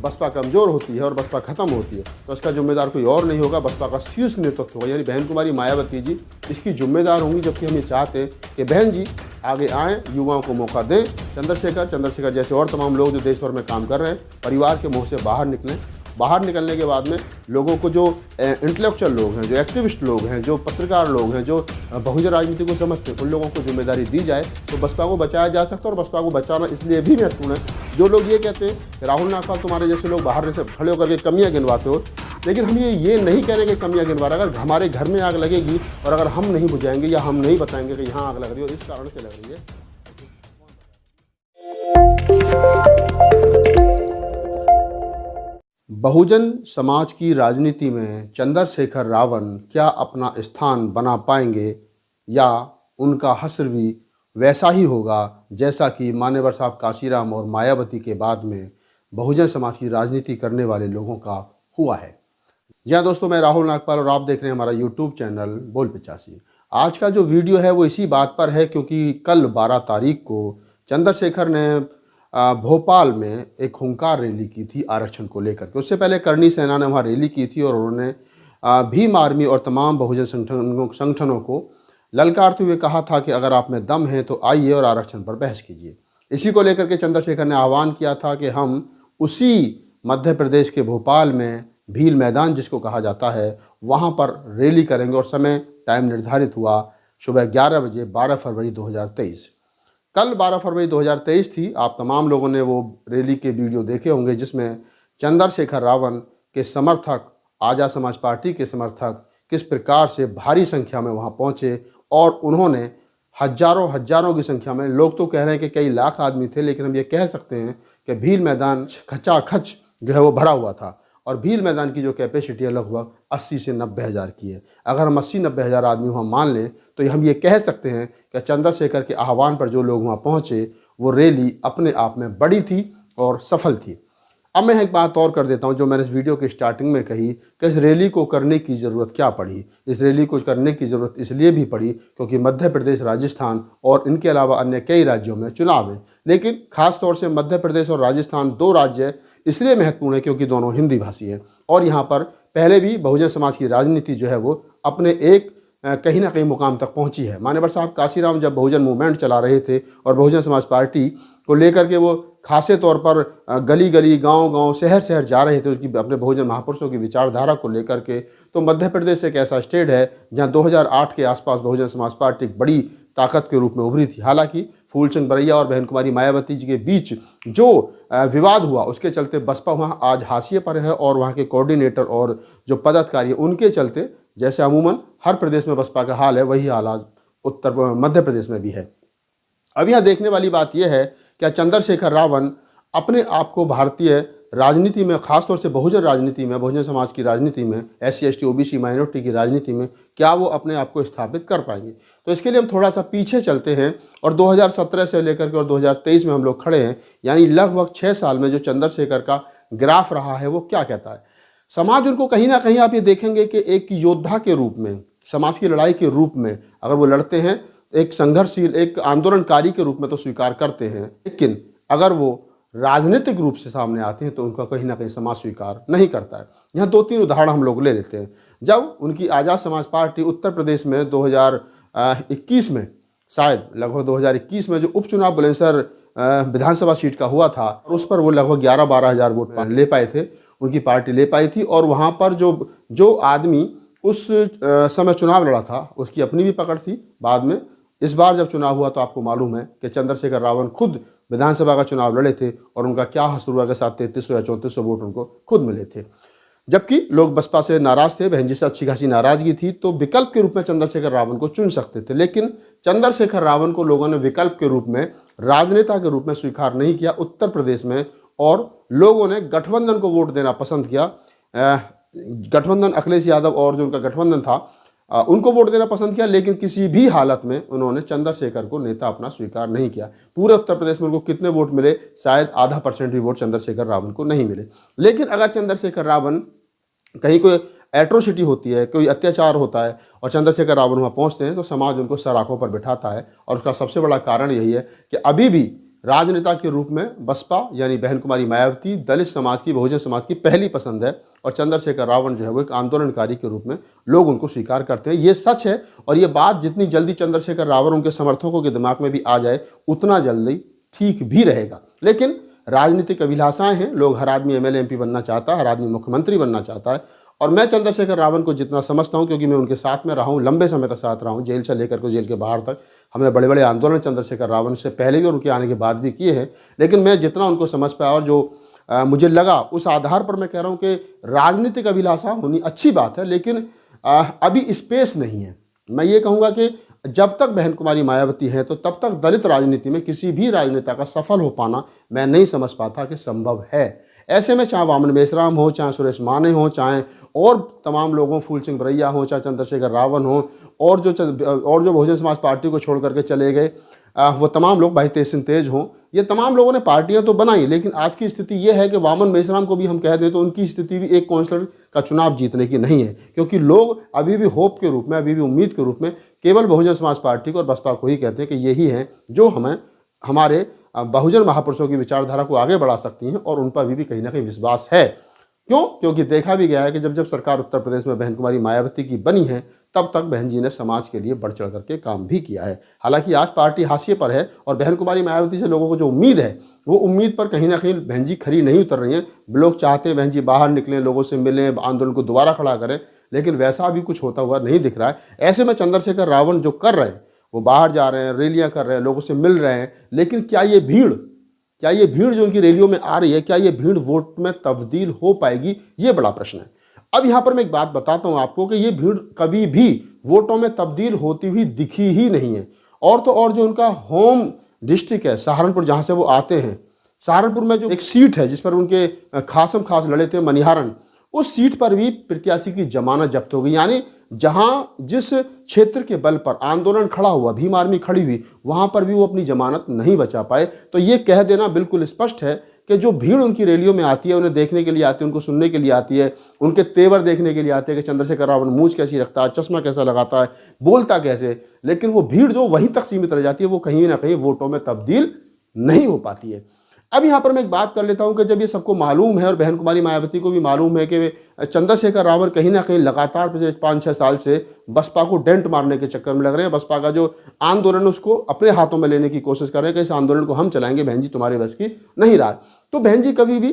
बसपा कमज़ोर होती है और बसपा ख़त्म होती है तो इसका जिम्मेदार कोई और नहीं होगा, बसपा का शीर्ष नेतृत्व होगा, यानी बहन कुमारी मायावती जी इसकी जिम्मेदार होंगी। जबकि हम ये चाहते हैं कि बहन जी आगे आएँ, युवाओं को मौका दें। चंद्रशेखर जैसे और तमाम लोग जो देश भर में काम कर रहे हैं, परिवार के मुँह से बाहर निकलें। बाहर निकलने के बाद में लोगों को जो इंटेलेक्चुअल लोग हैं, जो एक्टिविस्ट लोग हैं, जो पत्रकार लोग हैं, जो बहुजन राजनीति को समझते हैं, उन लोगों को जिम्मेदारी दी जाए तो बसपा को बचाया जा सकता है। और बसपा को बचाना इसलिए भी महत्वपूर्ण है, जो लोग ये कहते हैं कि राहुल नागपाल तुम्हारे जैसे लोग बाहर से खड़े होकर के कमियां गिनवाते हो, लेकिन हम ये नहीं कह रहे कि कमियां गिनवा रहे। अगर हमारे घर में आग लगेगी और अगर हम नहीं बुझाएंगे या हम नहीं बताएंगे कि यहाँ आग लग रही है और इस कारण से लग रही है। बहुजन समाज की राजनीति में चंद्रशेखर रावण क्या अपना स्थान बना पाएंगे या उनका हश्र भी वैसा ही होगा जैसा कि मान्यवर साहब काशीराम और मायावती के बाद में बहुजन समाज की राजनीति करने वाले लोगों का हुआ है। जी हाँ दोस्तों, मैं राहुल नागपाल और आप देख रहे हैं हमारा यूट्यूब चैनल बोल 85। आज का जो वीडियो है वो इसी बात पर है क्योंकि कल 12 तारीख को चंद्रशेखर ने भोपाल में एक हुंकार रैली की थी आरक्षण को लेकर के। उससे पहले करणी सेना ने वहाँ रैली की थी और उन्होंने भीम आर्मी और तमाम बहुजन संगठनों को ललकारते हुए कहा था कि अगर आप में दम है तो आइए और आरक्षण पर बहस कीजिए। इसी को लेकर के चंद्रशेखर ने आह्वान किया था कि हम उसी मध्य प्रदेश के भोपाल में भील मैदान जिसको कहा जाता है वहाँ पर रैली करेंगे और समय टाइम निर्धारित हुआ सुबह 11 बजे 12 फरवरी 2023। कल 12 फरवरी 2023 थी। आप तमाम लोगों ने वो रैली के वीडियो देखे होंगे जिसमें चंद्रशेखर रावण के समर्थक, आज़ाद समाज पार्टी के समर्थक किस प्रकार से भारी संख्या में वहाँ पहुँचे और उन्होंने हजारों की संख्या में, लोग तो कह रहे हैं कि कई लाख आदमी थे, लेकिन हम ये कह सकते हैं कि भील मैदान खचाखच जो है वो भरा हुआ था। और भील मैदान की जो कैपेसिटी है लगभग 80 से 90 हज़ार की है। अगर हम 80-90 हज़ार आदमी वहाँ मान लें तो हम ये कह सकते हैं कि चंद्रशेखर के आह्वान पर जो लोग वहाँ पहुँचे वो रैली अपने आप में बड़ी थी और सफल थी। अब मैं एक बात और कर देता हूँ जो मैंने इस वीडियो के स्टार्टिंग में कही कि इस रैली को करने की ज़रूरत क्या पड़ी। इस रैली को करने की ज़रूरत इसलिए भी पड़ी क्योंकि मध्य प्रदेश, राजस्थान और इनके अलावा अन्य कई राज्यों में चुनाव है, लेकिन खास तौर से मध्य प्रदेश और राजस्थान 2 राज्य इसलिए महत्वपूर्ण है क्योंकि दोनों हिंदी भाषी हैं। और यहाँ पर पहले भी बहुजन समाज की राजनीति जो है वो अपने एक कहीं ना कहीं मुकाम तक पहुँची है। मान्यवर साहब काशीराम जब बहुजन मूवमेंट चला रहे थे और बहुजन समाज पार्टी को लेकर के वो खासे तौर पर गली गली, गांव शहर जा रहे थे उनकी अपने बहुजन महापुरुषों की विचारधारा को लेकर के, तो मध्य प्रदेश एक ऐसा स्टेट है जहां 2008 के आसपास बहुजन समाज पार्टी एक बड़ी ताकत के रूप में उभरी थी। हालांकि फूलचंद बरैया और बहन कुमारी मायावती जी के बीच जो विवाद हुआ उसके चलते बसपा वहाँ आज हाशिए पर है और वहाँ के कोऑर्डिनेटर और जो पदाधिकारी उनके चलते, जैसे अमूमन हर प्रदेश में बसपा का हाल है वही हाल आज मध्य प्रदेश में भी है। अब यहाँ देखने वाली बात यह है क्या चंद्रशेखर रावण अपने आप को भारतीय राजनीति में, खासतौर से बहुजन राजनीति में, बहुजन समाज की राजनीति में, SC ST OBC माइनॉरिटी की राजनीति में क्या वो अपने आप को स्थापित कर पाएंगे। तो इसके लिए हम थोड़ा सा पीछे चलते हैं और 2017 से लेकर के और 2023 में हम लोग खड़े हैं, यानी लगभग 6 साल में जो चंद्रशेखर का ग्राफ रहा है वो क्या कहता है। समाज उनको कहीं ना कहीं आप ये देखेंगे कि एक योद्धा के रूप में, समाज की लड़ाई के रूप में अगर वो लड़ते हैं, एक संघर्षशील, एक आंदोलनकारी के रूप में तो स्वीकार करते हैं, लेकिन अगर वो राजनीतिक रूप से सामने आते हैं तो उनका कहीं ना कहीं समाज स्वीकार नहीं करता है। यहाँ 2-3 उदाहरण हम लोग ले लेते हैं। जब उनकी आज़ाद समाज पार्टी उत्तर प्रदेश में 2021 में, शायद लगभग 2021 में जो उपचुनाव बुलंदशहर विधानसभा सीट का हुआ था, उस पर वो लगभग 11-12 हज़ार वोट ले पाए थे, उनकी पार्टी ले पाई थी। और वहाँ पर जो आदमी उस समय चुनाव लड़ा था उसकी अपनी भी पकड़ थी। बाद में इस बार जब चुनाव हुआ तो आपको मालूम है कि चंद्रशेखर रावण खुद विधानसभा का चुनाव लड़े थे और उनका क्या हश्र हुआ के साथ 3300 या 3400 वोट उनको खुद मिले थे। जबकि लोग बसपा से नाराज थे, बहन जी से अच्छी खासी नाराजगी थी, तो विकल्प के रूप में चंद्रशेखर रावण को चुन सकते थे। लेकिन चंद्रशेखर रावण को लोगों ने विकल्प के रूप में, राजनेता के रूप में स्वीकार नहीं किया उत्तर प्रदेश में, और लोगों ने गठबंधन को वोट देना पसंद किया। गठबंधन, अखिलेश यादव और जो उनका गठबंधन था उनको वोट देना पसंद किया, लेकिन किसी भी हालत में उन्होंने चंद्रशेखर को नेता अपना स्वीकार नहीं किया। पूरे उत्तर प्रदेश में उनको कितने वोट मिले, शायद 0.5% भी वोट चंद्रशेखर रावण को नहीं मिले। लेकिन अगर चंद्रशेखर रावण, कहीं कोई एट्रोसिटी होती है, कोई अत्याचार होता है और चंद्रशेखर रावण वहाँ पहुँचते हैं तो समाज उनको सराखों पर बिठाता है। और उसका सबसे बड़ा कारण यही है कि अभी भी राजनेता के रूप में बसपा यानी बहन कुमारी मायावती दलित समाज की, बहुजन समाज की पहली पसंद है और चंद्रशेखर रावण जो है वो एक आंदोलनकारी के रूप में लोग उनको स्वीकार करते हैं। ये सच है और ये बात जितनी जल्दी चंद्रशेखर रावण उनके समर्थकों के दिमाग में भी आ जाए उतना जल्दी ठीक भी रहेगा। लेकिन राजनीतिक अभिलाषाएं हैं, लोग, हर आदमी एमएलए एमपी बनना चाहता है, हर आदमी मुख्यमंत्री बनना चाहता है। और मैं चंद्रशेखर रावण को जितना समझता हूं, क्योंकि मैं उनके साथ में रहा हूं, लंबे समय तक साथ रहा हूं, जेल से लेकर के जेल के बाहर तक हमने बड़े बड़े आंदोलन चंद्रशेखर रावण से पहले भी और उनके आने के बाद भी किए हैं। लेकिन मैं जितना उनको समझ पाया और जो मुझे लगा, उस आधार पर मैं कह रहा हूं कि राजनीतिक अभिलाषा होनी अच्छी बात है, लेकिन अभी स्पेस नहीं है। मैं ये कहूँगा कि जब तक बहन कुमारी मायावती है तो तब तक दलित राजनीति में किसी भी राजनेता का सफल हो पाना मैं नहीं समझ पाता कि संभव है। ऐसे में चाहे वामन मेश्राम हो, चाहे सुरेश माने हो, चाहे और तमाम लोगों, फूल सिंह बरैया हो, चाहे चंद्रशेखर रावण हो, और जो बहुजन समाज पार्टी को छोड़ करके चले गए वो तमाम लोग, भाई तेज सिंह तेज हों, ये तमाम लोगों ने पार्टियां तो बनाई, लेकिन आज की स्थिति ये है कि वामन मेश्राम को भी हम कह दें तो उनकी स्थिति भी एक काउंसलर का चुनाव जीतने की नहीं है, क्योंकि लोग अभी भी होप के रूप में, अभी भी उम्मीद के रूप में केवल बहुजन समाज पार्टी को और बसपा को ही कहते हैं कि यही हैं जो हमें हमारे बहुजन महापुरुषों की विचारधारा को आगे बढ़ा सकती हैं, और उन पर भी कहीं ना कहीं विश्वास है। क्यों? क्योंकि देखा भी गया है कि जब जब सरकार उत्तर प्रदेश में बहन कुमारी मायावती की बनी है तब तक बहन जी ने समाज के लिए बढ़ चढ़ करके काम भी किया है। हालांकि आज पार्टी हाशिए पर है और बहन कुमारी मायावती से लोगों को जो उम्मीद है वो उम्मीद पर कहीं ना कहीं बहन जी खरी नहीं उतर रही हैं। लोग चाहते हैं बहन जी बाहर निकलें, लोगों से मिलें, आंदोलन को दोबारा खड़ा करें, लेकिन वैसा भी कुछ होता हुआ नहीं दिख रहा है। ऐसे में चंद्रशेखर रावण जो कर रहे हैं, वो बाहर जा रहे हैं, रैलियाँ कर रहे हैं, लोगों से मिल रहे हैं, लेकिन क्या ये भीड़ जो उनकी रैलियों में आ रही है, क्या ये भीड़ वोट में तब्दील हो पाएगी? ये बड़ा प्रश्न है। अब यहाँ पर मैं एक बात बताता हूँ आपको कि ये भीड़ कभी भी वोटों में तब्दील होती हुई दिखी ही नहीं है। और तो और जो उनका होम डिस्ट्रिक्ट है सहारनपुर, जहाँ से वो आते हैं, सहारनपुर में जो एक सीट है जिस पर उनके खासम खास लड़े थे, मनिहारन, उस सीट पर भी प्रत्याशी की जमानत जब्त हो गई। यानी जहां जिस क्षेत्र के बल पर आंदोलन खड़ा हुआ, भीम आर्मी खड़ी हुई, वहां पर भी वो अपनी जमानत नहीं बचा पाए। तो ये कह देना बिल्कुल स्पष्ट है कि जो भीड़ उनकी रैलियों में आती है, उन्हें देखने के लिए आती है, उनको सुनने के लिए आती है, उनके तेवर देखने के लिए आती है कि चंद्रशेखर रावण मूंछ कैसी रखता है, चश्मा कैसा लगाता है, बोलता कैसे, लेकिन वो भीड़ जो वहीं तक सीमित रह जाती है, वो कहीं ना कहीं वोटों में तब्दील नहीं हो पाती है। अब यहाँ पर मैं एक बात कर लेता हूँ कि जब ये सबको मालूम है और बहन कुमारी मायावती को भी मालूम है कि चंद्रशेखर रावण कहीं ना कहीं लगातार पिछले 5-6 साल से बसपा को डेंट मारने के चक्कर में लग रहे हैं, बसपा का जो आंदोलन उसको अपने हाथों में लेने की कोशिश कर रहे हैं कि इस आंदोलन को हम चलाएंगे, बहन जी तुम्हारे बस की नहीं रहा। तो बहन जी कभी भी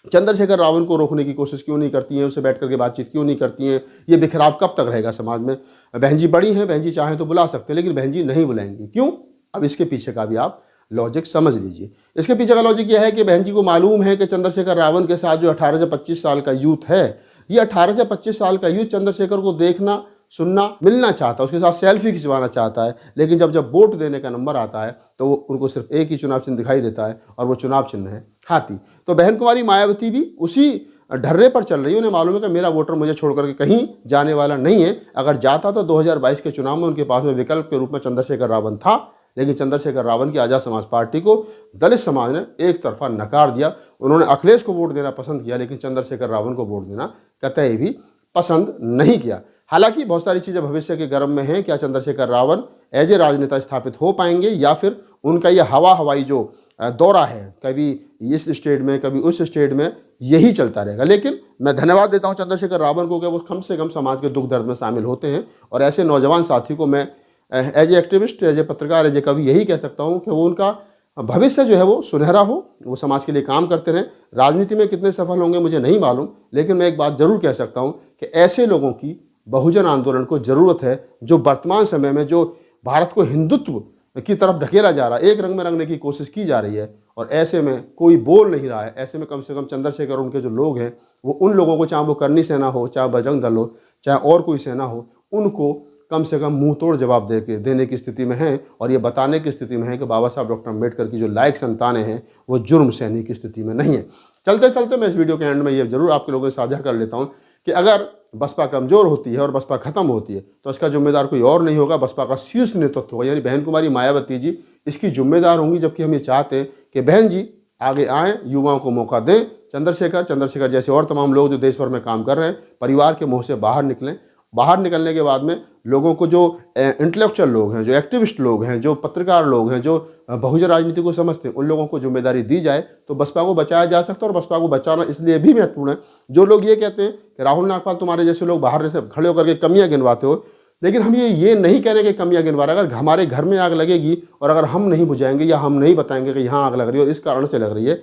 चंद्रशेखर रावण को रोकने की कोशिश क्यों नहीं करती हैं, उससे बैठ करके बातचीत क्यों नहीं करती हैं? ये बिखराव कब तक रहेगा समाज में? बहन जी बड़ी हैं, बहन जी चाहें तो बुला सकते हैं, लेकिन बहन जी नहीं बुलाएंगी। क्यों? अब इसके पीछे का भी आप लॉजिक समझ लीजिए। इसके पीछे का लॉजिक यह है कि बहन जी को मालूम है कि चंद्रशेखर रावण के साथ जो 18 से 25 साल का यूथ है, ये 18 से 25 साल का यूथ चंद्रशेखर को देखना, सुनना, मिलना चाहता है, उसके साथ सेल्फी खिंचवाना चाहता है। लेकिन जब जब वोट देने का नंबर आता है तो उनको सिर्फ एक ही चुनाव चिन्ह दिखाई देता है, और वो चुनाव चिन्ह है हाथी। तो बहन कुमारी मायावती भी उसी ढर्रे पर चल रही है। उन्हें मालूम है कि मेरा वोटर मुझे छोड़ करके कहीं जाने वाला नहीं है। अगर जाता तो 2022 के चुनाव में उनके पास में विकल्प के रूप में चंद्रशेखर रावण था, लेकिन चंद्रशेखर रावण की आज़ाद समाज पार्टी को दलित समाज ने एक तरफा नकार दिया। उन्होंने अखिलेश को वोट देना पसंद किया, लेकिन चंद्रशेखर रावण को वोट देना कतई भी पसंद नहीं किया। हालांकि बहुत सारी चीज़ें भविष्य के गर्भ में हैं। क्या चंद्रशेखर रावण एज ए राजनेता स्थापित हो पाएंगे, या फिर उनका यह हवाई जो दौरा है, कभी इस स्टेट में कभी उस स्टेट में, यही चलता रहेगा। लेकिन मैं धन्यवाद देता हूं चंद्रशेखर रावण को कि वो कम से कम समाज के दुख दर्द में शामिल होते हैं, और ऐसे नौजवान साथी को मैं as a activist, as a पत्रकार, एज ए कवि यही कह सकता हूँ कि वो उनका भविष्य जो है वो सुनहरा हो, वो समाज के लिए काम करते रहें। राजनीति में कितने सफल होंगे मुझे नहीं मालूम, लेकिन मैं एक बात जरूर कह सकता हूँ कि ऐसे लोगों की बहुजन आंदोलन को ज़रूरत है, जो वर्तमान समय में जो भारत को हिंदुत्व की तरफ ढकेला जा रहा है, एक रंग में रंगने की कोशिश की जा रही है, और ऐसे में कोई बोल नहीं रहा है। ऐसे में कम से कम चंद्रशेखर उनके जो लोग हैं, वो उन लोगों को, चाहे वो करनी सेना हो, चाहे बजरंग दल हो, चाहे और कोई सेना हो, उनको कम से कम मुंह तोड़ जवाब देने की स्थिति में हैं, और ये बताने की स्थिति में है कि बाबा साहब डॉक्टर अम्बेडकर की जो लायक संतानें हैं वो जुर्म सहने की स्थिति में नहीं है। चलते चलते मैं इस वीडियो के एंड में ये जरूर आपके लोगों से साझा कर लेता हूँ कि अगर बसपा कमज़ोर होती है और बसपा खत्म होती है तो इसका जिम्मेदार कोई और नहीं होगा, बसपा का शीर्ष नेतृत्व होगा, यानी बहन कुमारी मायावती जी इसकी जिम्मेदार होंगी। जबकि हम ये चाहते हैं कि बहन जी आगे आएँ, युवाओं को मौका दें, चंद्रशेखर जैसे और तमाम लोग जो देश भर में काम कर रहे हैं, परिवार के मोह से बाहर निकलें बाहर निकलने के बाद में लोगों को, जो इंटेलेक्चुअल लोग हैं, जो एक्टिविस्ट लोग हैं, जो पत्रकार लोग हैं, जो बहुजन राजनीति को समझते हैं, उन लोगों को जिम्मेदारी दी जाए तो बसपा को बचाया जा सकता है। और बसपा को बचाना इसलिए भी महत्वपूर्ण है, जो लोग ये कहते हैं कि राहुल नागपाल तुम्हारे जैसे लोग बाहर से खड़े होकर के कमियां गिनवाते हो, लेकिन हम ये नहीं कह रहे कि कमियां गिनवा रहे। अगर हमारे घर में आग लगेगी और अगर हम नहीं बुझाएंगे या हम नहीं बताएंगे कि यहाँ आग लग रही है और इस कारण से लग रही है,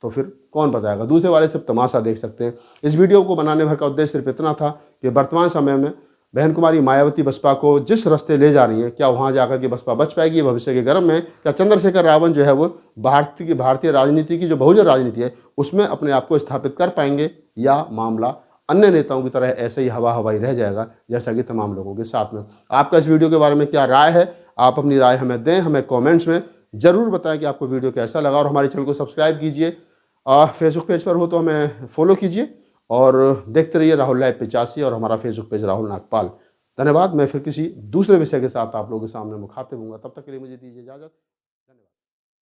तो फिर कौन बताएगा? दूसरे वाले सिर्फ तमाशा देख सकते हैं। इस वीडियो को बनाने भर का उद्देश्य सिर्फ इतना था कि वर्तमान समय में बहन कुमारी मायावती बसपा को जिस रास्ते ले जा रही है, क्या वहाँ जाकर के बसपा बच पाएगी भविष्य के गर्भ में? क्या चंद्रशेखर रावण जो है वो भारतीय राजनीति की जो बहुजन राजनीति है उसमें अपने आप को स्थापित कर पाएंगे, या मामला अन्य नेताओं की तरह ऐसे ही हवा हवाई रह जाएगा जैसा कि तमाम लोगों के साथ में? आपका इस वीडियो के बारे में क्या राय है? आप अपनी राय हमें दें, हमें कमेंट्स में ज़रूर बताएं कि आपको वीडियो कैसा लगा। और हमारे चैनल को सब्सक्राइब कीजिए, फेसबुक पेज पर हो तो हमें फॉलो कीजिए और देखते रहिए राहुल लाइव 85 और हमारा फेसबुक पेज राहुल नागपाल। धन्यवाद। मैं फिर किसी दूसरे विषय के साथ आप लोगों के सामने मुखातिब हूँगा। तब तक के लिए मुझे दीजिए इजाज़त।